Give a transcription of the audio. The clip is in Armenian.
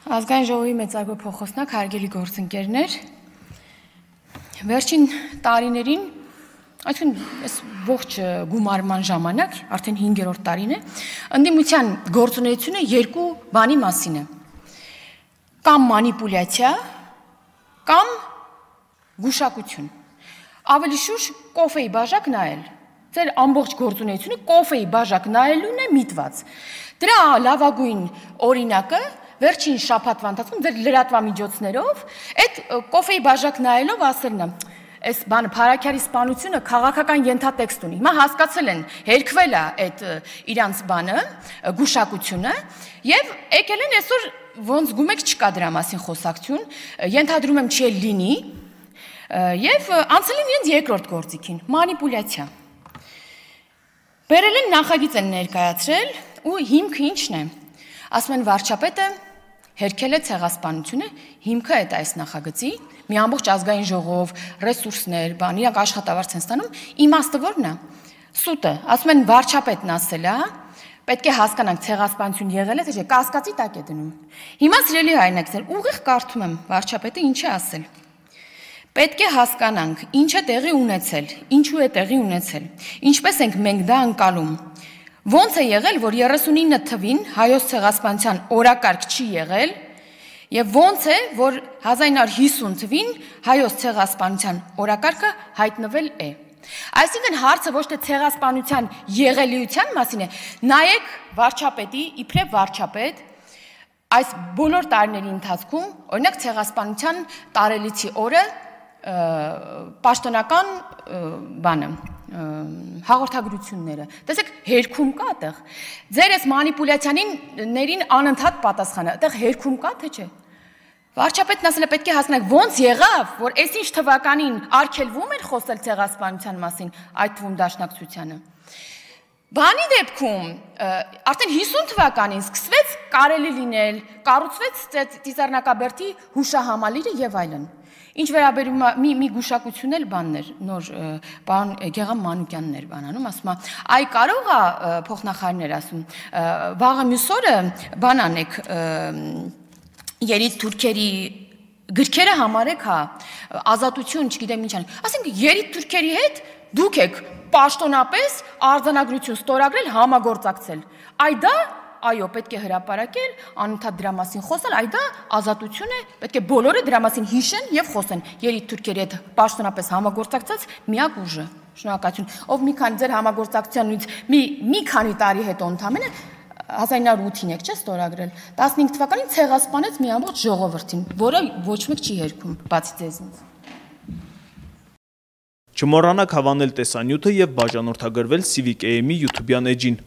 Ազգային ժողովի մեծարգո փոխոսնակ, հարգելի գործընկերներ, վերջին տարիներին, այսինքն այս ողջ գումարման ժամանակ, արդեն 5-րդ տարին է, ընդդիմության գործունեությունը երկու բանի մասին է. կամ մանիպուլյացիա, կամ գուշակություն։ Ավելի շուտ կոֆեի բաժակ նայել։ Ձեր ամբողջ գործունեությունը կոֆեի բաժակ նայելուն է միտված։ Դրա լավագույն օրինակը վերջին շաբաթվա ընթացքում ձեր լրատվամիջոցներով այդ կոֆեի բաժակ նայելով ասելն է, այս բանը Փարաքյալի սպանությունը քաղաքական ենթատեքստ ունի։ Հիմա հասկացել են, հերքվել է այդ իրանց բանը, գուշակությունը, եւ եկել են այսօր ոնց գումեք չկա դրա մասին խոսակցություն, ենթադրում եմ չի լինի, եւ անցել են իրենց երկրորդ գործիքին, մանիպուլյացիա։ Բերել են նախագիծ են ներկայացրել ու հիմքը ինչն է։ Ասում են վարչապետը հերքել է ցեղասպանությունը, հիմքը է այս նախագծի, մի ամբողջ ազգային ժողով, ռեսուրսներ, բան, իրանք աշխատավարձ են ստանում, իմաստը որն է։ Սուտը, ասում են վարչապետն ասել է, պետք է հասկանանք ցեղասպանություն եղել է, թե չէ, կասկածի տակ է դնում։ Հիմա սիրելի հայրենակցներ, ուղիղ կարդում եմ վարչապետը ինչ է ասել։ Պետք է հասկանանք, ինչ է տեղի ունեցել, ինչու է տեղի ունեցել, ինչպես ենք մենք դա անցալում։ Ոնց է եղել, որ 39 թվին հայոց ցեղասպանության օրակարգ չի եղել, եւ ոնց է, որ 1950 թվին հայոց ցեղասպանության օրակարգը հայտնվել է։ Այսինքն հարցը ոչ թե ցեղասպանության եղելիության մասին է, նայեք վարչապետի, իբրև վարչապետ, այս բոլոր տարիների ընթացքում, օրինակ ցեղասպանության տարելիցի օրը պաշտոնական բանը հաղորդագրությունները, տեսեք, հերքում կա այդտեղ, ձեր այս մանիպուլյացիաներին անընդհատ պատասխանը, այդտեղ հերքում կա, թե չէ։ Վարչապետն ասել է պետք է հասկանանք, ոնց եղավ, որ այսինչ թվականին արգելվում էր խոսել ցեղասպանության մասին, այդ թվում դաշնակցությանը։ Բանի դեպքում, արդեն 50 թվականին սկսվեց կարելի լինել, կառուցվեց Տիզառնակաբերդի հուշահամալիրը եւ այլն։ Ինչ վերաբերում է մի գուշակություն էլ բաններ, նոր պարոն Գեգամ Մանուկյանն էր բանանում, ասում է, այ կարող է փոխնախարարներ ասում, վաղը մյուս օրը բան անեք, երից թուրքերի գրքերը համարեք, հա, ազատություն, չգիտեմ ինչ անեք, ասենք երից թուրքերի հետ դուք եք պաշտոնապես արձանագրություն ստորագրել, համագործակցել, այ դա այո, պետք է հրապարակել, անընդհատ դրա մասին խոսել, այ դա ազատություն է, պետք է բոլորը դրա մասին հիշեն եւ խոսեն։ Երից թուրքերի հետ պաշտոնապես համագործակցած միակ ուժը։ Շնորհակալություն։ Ով մի քանի ձեր համագործակցությանից մի քանի տարի հետո ընդամենը 1908-ին եք չէ ստորագրել։ 15 թվականին ցեղասպանեց մի ամբողջ ժողովրդին, որը ոչ մեկ չի հերքում, բացի ձեզնից։ Չմոռանաք հավանել տեսանյութը եւ բաժանորդագրվել Civic AM-ի YouTube-յան էջին։